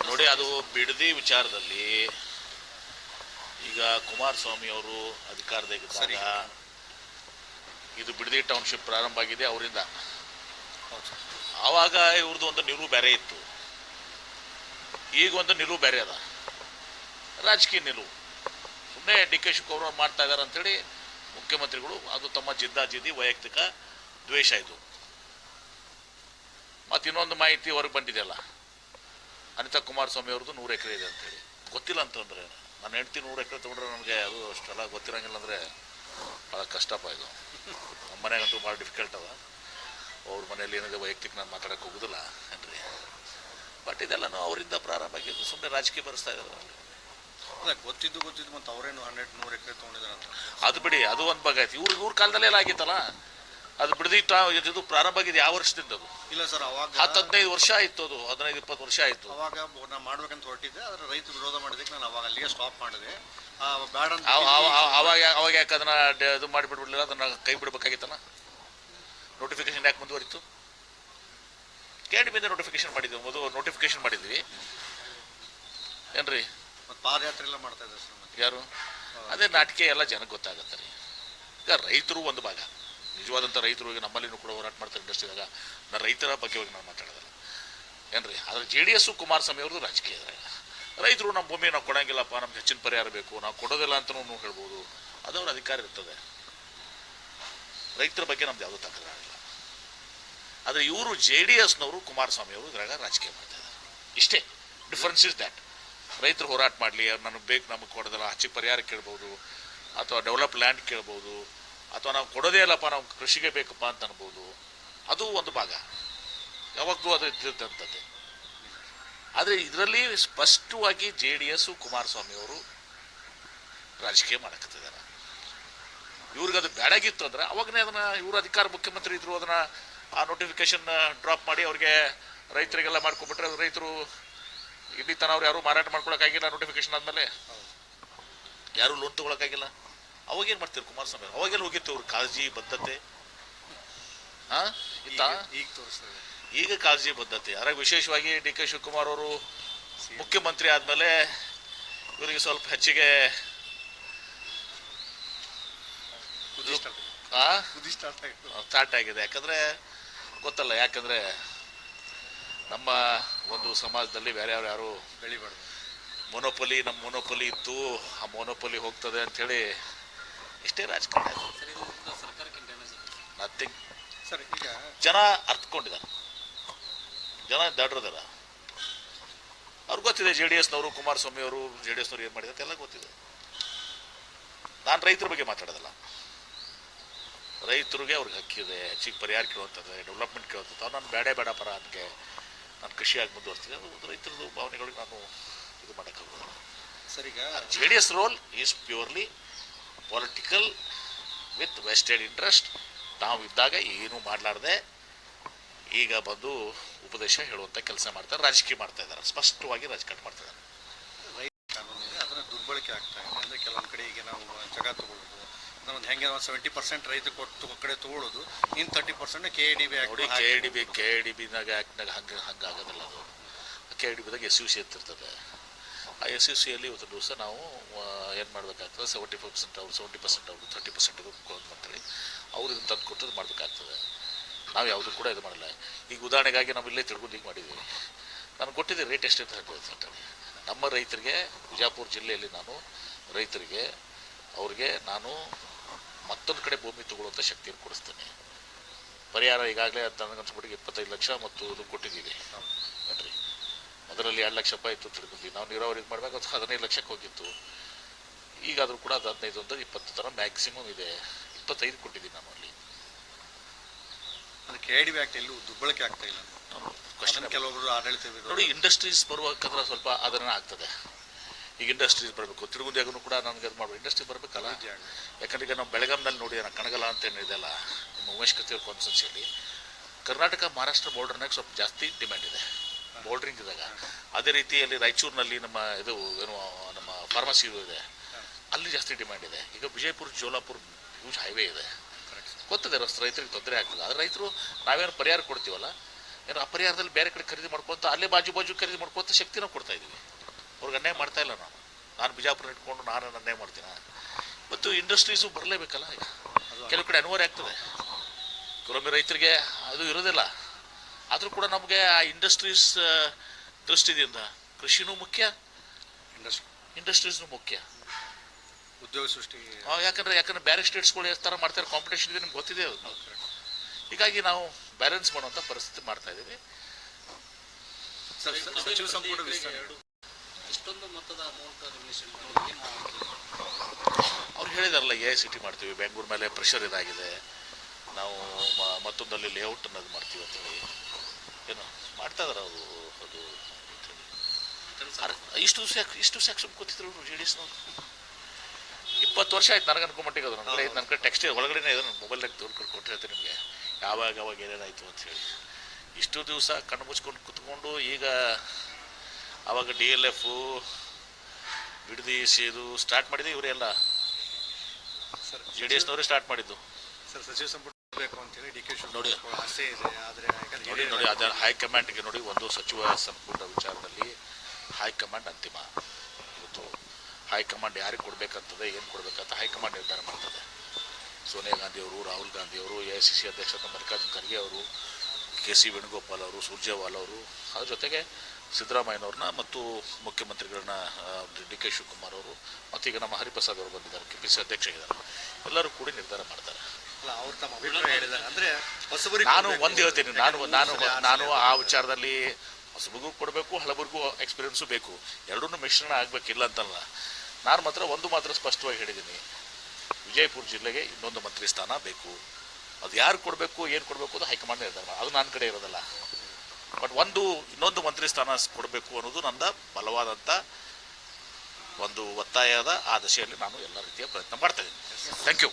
ನೋಡಿ, ಅದು ಬಿಡದಿ ವಿಚಾರದಲ್ಲಿ ಈಗ ಕುಮಾರಸ್ವಾಮಿ ಅವರು ಅಧಿಕಾರದಾಗಿದ್ದಾಗ ಇದು ಬಿಡದಿ ಟೌನ್ಶಿಪ್ ಪ್ರಾರಂಭ ಆಗಿದೆ ಅವರಿಂದ. ಆವಾಗ ಇವ್ರದ್ದು ಒಂದು ನಿಲುವು ಬೇರೆ ಇತ್ತು, ಈಗ ಒಂದು ನಿಲುವು ಬೇರೆ ಅದ, ರಾಜಕೀಯ ನಿಲುವು. ಸುಮ್ಮನೆ ಡಿ ಕೆ ಶಿವಕುಮಾರ್ ಮಾಡ್ತಾ ಇದ್ದಾರೆ ಅಂಥೇಳಿ ಮುಖ್ಯಮಂತ್ರಿಗಳು, ಅದು ತಮ್ಮ ಜಿದ್ದಾಜಿದ್ದಿ ವೈಯಕ್ತಿಕ ದ್ವೇಷ ಇದು. ಮತ್ತು ಇನ್ನೊಂದು ಮಾಹಿತಿ ಹೊರಗೆ ಬಂದಿದೆಯಲ್ಲ, ಅನಿತಾ ಕುಮಾರಸ್ವಾಮಿ ಅವ್ರದ್ದು 100 ಎಕರೆ ಇದೆ ಅಂತೇಳಿ. ಗೊತ್ತಿಲ್ಲ ಅಂತಂದರೆ ನನ್ನ ಹೆಂಡ್ತಿ 100 ಎಕರೆ ತೊಗೊಂಡ್ರೆ ನನಗೆ ಅದು ಅಷ್ಟೆಲ್ಲ ಗೊತ್ತಿರಂಗಿಲ್ಲ ಅಂದರೆ ಭಾಳ ಕಷ್ಟಪ್ಪ ಇದು. ನಮ್ಮ ಮನೆಗಂತೂ ಭಾಳ ಡಿಫಿಕಲ್ಟ್ ಅದ. ಅವ್ರ ಮನೇಲಿ ಏನಿದೆ ವೈಯಕ್ತಿಕ ನಾನು ಮಾತಾಡೋಕೆ ಹೋಗೋದಿಲ್ಲ ಏನ್ರಿ. ಬಟ್ ಇದೆಲ್ಲನೂ ಅವರಿಂದ ಪ್ರಾರಂಭ ಆಗಿದ್ದು, ಸುಮ್ಮನೆ ರಾಜಕೀಯ ಬರೆಸ್ತಾ ಇದ್ದಾರೆ. ಗೊತ್ತಿದ್ದು ಮತ್ತು ಅವರೇನು 100 ಎಕರೆ ತೊಗೊಂಡಿದ್ದಾರೆ ಅಂತ ಅದು ಬಿಡಿ, ಅದು ಒಂದು ಭಾಗ ಆಯ್ತು. ಇವ್ರ ಕಾಲದಲ್ಲೇ ಎಲ್ಲ ಆಗಿತ್ತಲ್ಲ. ಅದು ಬಿಡದಿ ಇದು ಪ್ರಾರಂಭ ಆಗಿದೆ ಯಾವ ವರ್ಷದಿಂದ? ಅದು ಇಲ್ಲ ಸರ್, ಅವಾಗ 10-15 ವರ್ಷ ಆಯಿತು, ಅದು 15-20 ವರ್ಷ ಆಯಿತು. ಅವಾಗ ನಾನು ಮಾಡ್ಬೇಕಂತ ಹೊರಟಿದ್ದೆ, ಆದರೆ ರೈತರು ವಿರೋಧ ಮಾಡಿದ್ದಕ್ಕೆ ನಾನು ಅವಾಗ ಅಲ್ಲಿಗೆ ಸ್ಟಾಪ್ ಮಾಡಿದೆ. ಬೇಡ ಅಂತ ಅವಾಗ ಯಾಕೆ ಅದನ್ನ ಇದು ಮಾಡಿಬಿಡ್ಬಿಡ್ಲಿಲ್ಲ? ಅದನ್ನ ಕೈ ಬಿಡ್ಬೇಕಾಗಿತ್ತಲ್ಲ. ನೋಟಿಫಿಕೇಶನ್ ಯಾಕೆ ಮುಂದುವರಿತು? KDB ನೋಟಿಫಿಕೇಶನ್ ಮಾಡಿದ್ವಿ, ಮೊದಲು ನೋಟಿಫಿಕೇಶನ್ ಮಾಡಿದ್ವಿ ಏನ್ರಿ. ಮತ್ತು ಪಾದಯಾತ್ರೆ ಎಲ್ಲ ಮಾಡ್ತಾ ಇದ್ದಾರೆ ಸರ್. ಯಾರು? ಅದೇ ನಾಟಕ ಎಲ್ಲ ಜನಕ್ಕೆ ಗೊತ್ತಾಗತ್ತೆ ರೀ. ಈಗ ರೈತರು ಒಂದು ಭಾಗ, ನಿಜವಾದಂಥ ರೈತರು ಈಗ ನಮ್ಮಲ್ಲಿನೂ ಕೂಡ ಹೋರಾಟ ಮಾಡ್ತಾರೆ ಇಂಡಸ್ಟ್ರಿದಾಗ. ನಾನು ರೈತರ ಬಗ್ಗೆ ನಾನು ಮಾತಾಡೋದಲ್ಲ ಏನ್ರಿ. ಆದರೆ JDS ಕುಮಾರಸ್ವಾಮಿ ಅವ್ರದ್ದು ರಾಜಕೀಯ ಇದ್ರಾಗ. ರೈತರು ನಮ್ಮ ಭೂಮಿ ನಾವು ಕೊಡೋಂಗಿಲ್ಲಪ್ಪ, ನಮ್ಗೆ ಹೆಚ್ಚಿನ ಪರಿಹಾರ ಬೇಕು, ನಾವು ಕೊಡೋದಿಲ್ಲ ಅಂತಲೂ ಹೇಳ್ಬೋದು, ಅದವ್ರ ಅಧಿಕಾರ ಇರ್ತದೆ. ರೈತರ ಬಗ್ಗೆ ನಮ್ದು ಯಾವುದೂ ತಕರಾರಿಲ್ಲ. ಆದರೆ ಇವರು JDSನವರು ಕುಮಾರಸ್ವಾಮಿ ಅವರು ಇದ್ರಾಗ ರಾಜಕೀಯ ಮಾಡ್ತಾ ಇದ್ದಾರೆ. ಇಷ್ಟೇ ಡಿಫ್ರೆನ್ಸ್ ಇಸ್ ದ್ಯಾಟ್. ರೈತರು ಹೋರಾಟ ಮಾಡಲಿ, ನನಗೆ ಬೇಕು, ನಮಗೆ ಕೊಡೋದಿಲ್ಲ, ಹೆಚ್ಚಿಗೆ ಪರಿಹಾರ ಕೇಳ್ಬೋದು, ಅಥವಾ ಡೆವಲಪ್ ಲ್ಯಾಂಡ್ ಕೇಳ್ಬೋದು, ಅಥವಾ ನಾವು ಕೊಡೋದೇ ಇಲ್ಲಪ್ಪ, ನಾವು ಕೃಷಿಗೆ ಬೇಕಪ್ಪ ಅಂತ ಅನ್ಬೋದು. ಅದು ಒಂದು ಭಾಗ, ಯಾವಾಗಲೂ ಅದು ಇದ್ದಿದ್ದಂಥದ್ದೇ. ಆದರೆ ಇದರಲ್ಲಿ ಸ್ಪಷ್ಟವಾಗಿ JDS ಕುಮಾರಸ್ವಾಮಿ ಅವರು ರಾಜಕೀಯ ಮಾಡಕತ್ತಿದ್ದಾರೆ. ಇವ್ರಿಗೆ ಅದು ಬೇಡಾಗಿತ್ತು ಅಂದರೆ ಅವಾಗನೇ ಅದನ್ನು ಇವರು ಅಧಿಕಾರ ಮುಖ್ಯಮಂತ್ರಿ ಇದ್ರು, ಅದನ್ನು ಆ ನೋಟಿಫಿಕೇಶನ್ ಡ್ರಾಪ್ ಮಾಡಿ ಅವ್ರಿಗೆ ರೈತರಿಗೆಲ್ಲ ಮಾಡ್ಕೊಂಡ್ಬಿಟ್ರೆ ರೈತರು ಇಲ್ಲಿ ತನ ಅವ್ರು ಯಾರು ಮಾರಾಟ ಮಾಡ್ಕೊಳಕ್ಕಾಗಿಲ್ಲ. ನೋಟಿಫಿಕೇಶನ್ ಆದಮೇಲೆ ಯಾರು ಲೋನ್ ತೊಗೊಳಕ್ಕಾಗಿಲ್ಲ. ಅವಾಗೇನು ಮಾಡ್ತೀರಿ ಕುಮಾರಸ್ವಾಮಿ? ಅವಾಗೆಲ್ಲ ಹೋಗಿತ್ತು ಅವ್ರ ಕಾಳಜಿ ಬದ್ಧತೆ. ಈಗ ಕಾಳಜಿ ಬದ್ಧತೆ. ಅದ್ರಾಗ ವಿಶೇಷವಾಗಿ DK ಶಿವಕುಮಾರ್ ಅವರು ಮುಖ್ಯಮಂತ್ರಿ ಆದಮೇಲೆ ಇವರಿಗೆ ಸ್ವಲ್ಪ ಹೆಚ್ಚಿಗೆ ಸ್ಟಾರ್ಟ್ ಆಗಿದೆ. ಯಾಕಂದರೆ ಗೊತ್ತಲ್ಲ, ಯಾಕಂದರೆ ನಮ್ಮ ಒಂದು ಸಮಾಜದಲ್ಲಿ ಬೇರೆ ಯಾರು ಬೆಳಿಬಾರ್ದು, ಮೊನೋಪಲಿ, ನಮ್ಮ ಮೊನೋಪಲಿ ಇತ್ತು, ಆ ಮೊನೋಪಲಿ ಹೋಗ್ತದೆ ಅಂಥೇಳಿ ಇಷ್ಟೇ ರಾಜಕಾರಣ. Nothing sir. ಈಗ ಜನ ಅರ್ಥಕೊಂಡಿದ್ದಾರೆ, ಜನ ದಡ್ರದಾರ. ಅವ್ರಿಗೆ ಗೊತ್ತಿದೆ JDSನವರು, ಕುಮಾರಸ್ವಾಮಿ ಅವರು JDSನವ್ರು ಏನು ಮಾಡಿದ್ದಾರೆ ಎಲ್ಲ ಗೊತ್ತಿದೆ. ನಾನು ರೈತರ ಬಗ್ಗೆ ಮಾತಾಡೋದಲ್ಲ. ರೈತರಿಗೆ ಅವ್ರಿಗೆ ಹಕ್ಕಿದೆ, ಹೆಚ್ಚಿಗೆ ಪರಿಹಾರ ಕೇಳುವಂಥದ್ದು, ಡೆವಲಪ್ಮೆಂಟ್ ಕೇಳುವಂಥದ್ದು. ನಾನು ಬೇಡಪ್ಪ, ನನಗೆ ನಾನು ಕೃಷಿಯಾಗಿ ಮುಂದುವರ್ಸ್ತೀನಿ, ಅದು ರೈತರದ್ದು ಭಾವನೆಗಳಿಗೆ ನಾನು ಇದು ಮಾಡೋಕ್ಕಾಗೋದು. ಸರ್, ಈಗ JDS role is purely political with vested interest. ನಾವು ಇದ್ದಾಗ ಏನೂ ಮಾಡಲಾರ್ದೆ ಈಗ ಬಂದು ಉಪದೇಶ ಹೇಳುವಂಥ ಕೆಲಸ ಮಾಡ್ತಾರೆ, ರಾಜಕೀಯ ಮಾಡ್ತಾ ಇದ್ದಾರೆ, ಸ್ಪಷ್ಟವಾಗಿ ರಾಜಕಾರಣ ಮಾಡ್ತಾ ಇದ್ದಾರೆ. ರೈತ ಕಾನೂನಿದೆ, ಅದನ್ನು ದುರ್ಬಳಕೆ ಆಗ್ತಾ ಇದೆ. ಅಂದರೆ ಕೆಲವೊಂದು ಕಡೆ ಈಗ ನಾವು ಜಾಗ ತೊಗೊಳ್ಳೋದು, ಒಂದು ಹೆಂಗೆ 70% ರೈತ ಕೊಟ್ಟು ಕಡೆ ತೊಗೊಳ್ಳೋದು, ಇನ್ನು 30% KDB ನೋಡಿ. KDBನಾಗ ಆ್ಯಕ್ಟ್ನಾಗ ಹಂಗಾಗೋದಿಲ್ಲ. ಅದು KDBದಾಗ SUC ಅಂತಿರ್ತದೆ. ಆ SUCಯಲ್ಲಿ ಇವತ್ತು ದಿವಸ ನಾವು ಏನು ಮಾಡಬೇಕಾಗ್ತದೆ, 75% ಅವರು, 70% ಅವರು, 30% ಇದು ಅಂತೇಳಿ ಅವ್ರು ಇದನ್ನು ತಂದು ಕೊಟ್ಟು ಮಾಡಬೇಕಾಗ್ತದೆ. ನಾವು ಯಾವುದೂ ಕೂಡ ಇದು ಮಾಡಲ್ಲ. ಈಗ ಉದಾಹರಣೆಗಾಗಿ ನಾವು ಇಲ್ಲೇ ತಿಳ್ಕೊಂಡು ಈಗ ಮಾಡಿದ್ದೀವಿ. ನಾನು ಕೊಟ್ಟಿದ್ದೆ ರೇಟ್ ಎಷ್ಟೈತೆ ಅಂತೇಳಿ. ನಮ್ಮ ರೈತರಿಗೆ ವಿಜಯಪುರ ಜಿಲ್ಲೆಯಲ್ಲಿ ನಾನು ರೈತರಿಗೆ ಅವ್ರಿಗೆ ನಾನು ಮತ್ತೊಂದು ಕಡೆ ಭೂಮಿ ತಗೊಳ್ಳುವಂಥ ಶಕ್ತಿಯನ್ನು ಕೊಡಿಸ್ತೇನೆ. ಪರಿಹಾರ ಈಗಾಗಲೇ ನನಗನ್ಸ್ಬಿಟ್ಟಿಗೆ 25 ಲಕ್ಷ ಮತ್ತು ಇದು ಕೊಟ್ಟಿದ್ದೀವಿ ನೋಡ್ರಿ. ಅದರಲ್ಲಿ 2 ಲಕ್ಷ ರೂಪಾಯಿ ಇತ್ತು ತಿಳ್ಕೊಂಡ್ವಿ. ನಾವು ನೀರಾವರಿ ಇದು ಮಾಡಬೇಕು, ಅದು 15 ಲಕ್ಷಕ್ಕೆ ಹೋಗಿತ್ತು. ಈಗಾದರೂ ಕೂಡ ಅದು 15 ಅಂತ 20 ಥರ ಮ್ಯಾಕ್ಸಿಮಮ್ ಇದೆ. 25 ಕೊಟ್ಟಿದ್ದೀನಿ ನಾನು ಅಲ್ಲಿ. ಅದು KDB ಆ್ಯಕ್ಟ್ ಎಲ್ಲೂ ದುರ್ಬಳಕೆ ಆಗ್ತಾ ಇಲ್ಲ. ಕೆಲವೊಬ್ಬರು ಆಡಳಿತ ನೋಡಿ, ಇಂಡಸ್ಟ್ರೀಸ್ ಬರುವಾಗಂದ್ರೆ ಸ್ವಲ್ಪ ಅದನ್ನ ಆಗ್ತದೆ. ಈಗ ಇಂಡಸ್ಟ್ರೀಸ್ ಬರಬೇಕು, ತಿರುಗುಂದಿಯಾಗೂ ಕೂಡ ನನಗೆ ಅದು ಮಾಡಬೇಕು, ಇಂಡಸ್ಟ್ರಿ ಬರಬೇಕಲ್ಲ. ಯಾಕಂದ್ರೆ ಈಗ ನಾವು ಬೆಳಗಾಂನಲ್ಲಿ ನೋಡಿ, ಕಣಗಲ ಅಂತ ಏನಿದೆಯಲ್ಲ ನಿಮ್ಮ ಉಮೇಶ್ ಕತ್ತಿ ಕಾನ್ಸ್ಟೆನ್ಸಿಯಲ್ಲಿ, ಕರ್ನಾಟಕ ಮಹಾರಾಷ್ಟ್ರ ಬಾರ್ಡರ್ನಾಗ ಸ್ವಲ್ಪ ಜಾಸ್ತಿ ಡಿಮ್ಯಾಂಡ್ ಇದೆ, ಬಾರ್ಡ್ರಿಂಗ್ ಇದ್ದಾಗ. ಅದೇ ರೀತಿಯಲ್ಲಿ ರಾಯಚೂರಿನಲ್ಲಿ ನಮ್ಮ ಇದು ಏನು ನಮ್ಮ ಫಾರ್ಮಸಿ ಇದೆ, ಅಲ್ಲಿ ಜಾಸ್ತಿ ಡಿಮ್ಯಾಂಡ್ ಇದೆ. ಈಗ ವಿಜಯಪುರ ಜೋಲಾಪುರ ಹ್ಯೂಜ್ ಹೈವೇ ಇದೆ. ಗೊತ್ತದೆ ರೈತರಿಗೆ ತೊಂದರೆ ಆಗ್ತದೆ. ಆದರೆ ರೈತರು ನಾವೇನು ಪರಿಹಾರ ಕೊಡ್ತೀವಲ್ಲ, ಏನು ಆ ಪರಿಹಾರದಲ್ಲಿ ಬೇರೆ ಕಡೆ ಖರೀದಿ ಮಾಡ್ಕೊತ ಅಲ್ಲೇ ಬಾಜು ಖರೀದಿ ಮಾಡ್ಕೊತ ಶಕ್ತಿನ ಕೊಡ್ತಾ ಇದ್ದೀವಿ. ಅವ್ರಿಗೆ ಅನ್ಯಾಯ ಮಾಡ್ತಾ ಇಲ್ಲ ನಾನು ಬಿಜಾಪುರ ಇಟ್ಕೊಂಡು ನಾನು ಅನ್ಯಾಯ ಮಾಡ್ತೀನಿ. ಮತ್ತು ಇಂಡಸ್ಟ್ರೀಸು ಬರಲೇಬೇಕಲ್ಲ. ಈಗ ಕೆಲವು ಕಡೆ ಅನಿವಾರ್ಯ ಆಗ್ತದೆ, ಕೆಲವೊಮ್ಮೆ ರೈತರಿಗೆ ಅದು ಇರೋದಿಲ್ಲ. ಆದರೂ ಕೂಡ ನಮಗೆ ಆ ಇಂಡಸ್ಟ್ರೀಸ್ ದೃಷ್ಟಿಯಿಂದ ಕೃಷಿನೂ ಮುಖ್ಯ, ಇಂಡಸ್ಟ್ರೀಸ್ನೂ ಮುಖ್ಯ, ಉದ್ಯೋಗ ಸೃಷ್ಟಿ. ಯಾಕಂದ್ರೆ ಬೇರೆ ಸ್ಟೇಟ್ಸ್ಗಳು ಎಷ್ಟು ಥರ ಮಾಡ್ತಾರೆ, ಕಾಂಪಿಟೇಷನ್ ಇದೆ, ನಿಮ್ಗೆ ಗೊತ್ತಿದೆ ಅದು. ಹೀಗಾಗಿ ನಾವು ಬ್ಯಾಲೆನ್ಸ್ ಮಾಡುವಂಥ ಪರಿಸ್ಥಿತಿ ಮಾಡ್ತಾ ಇದ್ದೀವಿ. ಸಚಿವ ಸಂಪುಟ ವಿಸ್ತರಣೆ ಇಷ್ಟೊಂದು ಮೊತ್ತದ ಅಮೌಂಟ್ ಅವ್ರು ಹೇಳಿದಾರಲ್ಲ, AICT ಮಾಡ್ತೀವಿ, ಬೆಂಗಳೂರು ಮೇಲೆ ಪ್ರೆಷರ್ ಇದಾಗಿದೆ, ನಾವು ಮತ್ತೊಂದಲ್ಲಿ ಲೇಔಟ್ ಅನ್ನೋದು ಮಾಡ್ತೀವಿ ಅಂತೇಳಿ ಏನು ಮಾಡ್ತಾ ಇದಾರೆ ಅವರು. ಅದು ಇಷ್ಟು ದಿವಸ ಯಾಕೆ ಸುಮ್ಕೋತಿದ್ರು JDSನವ್ರು? 20 ವರ್ಷ ಆಯ್ತು ನನಗೆ ಅನ್ಕೊಂಬಿಟ್ಟಿಗೆ. ಅದು ನನ್ನ ಕಡೆ ಟೆಕ್ಸ್ಟ್ ಒಳಗಡೆ ಇದೆ, ನನ್ನ ಮೊಬೈಲ್ನಾಗ ತೋರ್ಕೊಂಡು ಕೊಟ್ಟಿರ್ತೀನಿ ನಿಮಗೆ ಯಾವಾಗ ಏನೇನಾಯಿತು ಅಂತ ಹೇಳಿ. ಇಷ್ಟು ದಿವಸ ಕಣ್ಣು ಮುಚ್ಕೊಂಡು ಕುತ್ಕೊಂಡು ಈಗ ಆವಾಗ DLF ಬಿಡದಿ ಸೇದು ಸ್ಟಾರ್ಟ್ ಮಾಡಿದೆ ಇವರೆಲ್ಲ JDSನವರೇ ಸ್ಟಾರ್ಟ್ ಮಾಡಿದ್ದು. ಸರ್, ಸಚಿವ ಸಂಪುಟ ಬೇಕು ಅಂತೇಳಿ DK ನೋಡಿ ಆಸೆ ಇದೆ. ಆದರೆ ನೋಡಿ ಅದರ ಹೈಕಮಾಂಡ್ಗೆ ನೋಡಿ, ಒಂದು ಸಚಿವ ಸಂಪುಟ ವಿಚಾರದಲ್ಲಿ ಹೈಕಮಾಂಡ್ ಅಂತಿಮ. ಇವತ್ತು ಹೈಕಮಾಂಡ್ ಯಾರಿಗೆ ಕೊಡಬೇಕಂತದೆ, ಏನು ಕೊಡಬೇಕಂತ ಹೈಕಮಾಂಡ್ ನಿರ್ಧಾರ ಮಾಡ್ತದೆ. ಸೋನಿಯಾ ಗಾಂಧಿ ಅವರು, ರಾಹುಲ್ ಗಾಂಧಿ ಅವರು, AICC ಅಧ್ಯಕ್ಷ ಮಲ್ಲಿಕಾರ್ಜುನ್ ಖರ್ಗೆ ಅವರು, KC ವೇಣುಗೋಪಾಲ್ ಅವರು, ಸುರ್ಜೇವಾಲ್ ಅವರು, ಅದ್ರ ಜೊತೆಗೆ ಸಿದ್ದರಾಮಯ್ಯನವ್ರನ್ನ ಮತ್ತು ಮುಖ್ಯಮಂತ್ರಿಗಳನ್ನ DK ಶಿವಕುಮಾರ್ ಅವರು, ಮತ್ತು ಈಗ ನಮ್ಮ ಹರಿಪ್ರಸಾದ್ ಅವರು ಬಂದಿದ್ದಾರೆ, KPCC ಅಧ್ಯಕ್ಷ ಇದ್ದಾರೆ. ಎಲ್ಲರೂ ಕೂಡಿ ನಿರ್ಧಾರ ಮಾಡ್ತಾರೆ. ಅವ್ರು ತಮ್ಮ ಅಭಿಪ್ರಾಯ ಹೇಳಿದ್ದಾರೆ. ಅಂದರೆ ನಾನು ಒಂದು ಹೇಳ್ತೀನಿ, ನಾನು ಆ ವಿಚಾರದಲ್ಲಿ ಹೊಸಬರಿಗೂ ಕೊಡಬೇಕು, ಹಳಬರಿಗೂ ಎಕ್ಸ್ಪೀರಿಯನ್ಸು ಬೇಕು, ಎರಡನ್ನೂ ಮಿಶ್ರಣ ಆಗಬೇಕಿಲ್ಲ ಅಂತಲ್ಲ. ನಾನು ಮಾತ್ರ ಸ್ಪಷ್ಟವಾಗಿ ಹೇಳಿದ್ದೀನಿ, ವಿಜಯಪುರ ಜಿಲ್ಲೆಗೆ ಇನ್ನೊಂದು ಮಂತ್ರಿ ಸ್ಥಾನ ಬೇಕು. ಅದು ಯಾರು ಕೊಡಬೇಕು, ಏನು ಕೊಡಬೇಕು ಅದು ಹೈಕಮಾಂಡ್ ನಿರ್ಧಾರ, ಅದು ನನ್ನ ಕಡೆ ಇರೋದಲ್ಲ. ಬಟ್ ಇನ್ನೊಂದು ಮಂತ್ರಿ ಸ್ಥಾನ ಕೊಡಬೇಕು ಅನ್ನೋದು ನನ್ನ ಬಲವಾದಂಥ ಒಂದು ಒತ್ತಾಯದ ಆ ದಶೆಯಲ್ಲಿ ನಾನು ಎಲ್ಲ ರೀತಿಯ ಪ್ರಯತ್ನ ಮಾಡ್ತಾ ಇದ್ದೀನಿ. Thank you.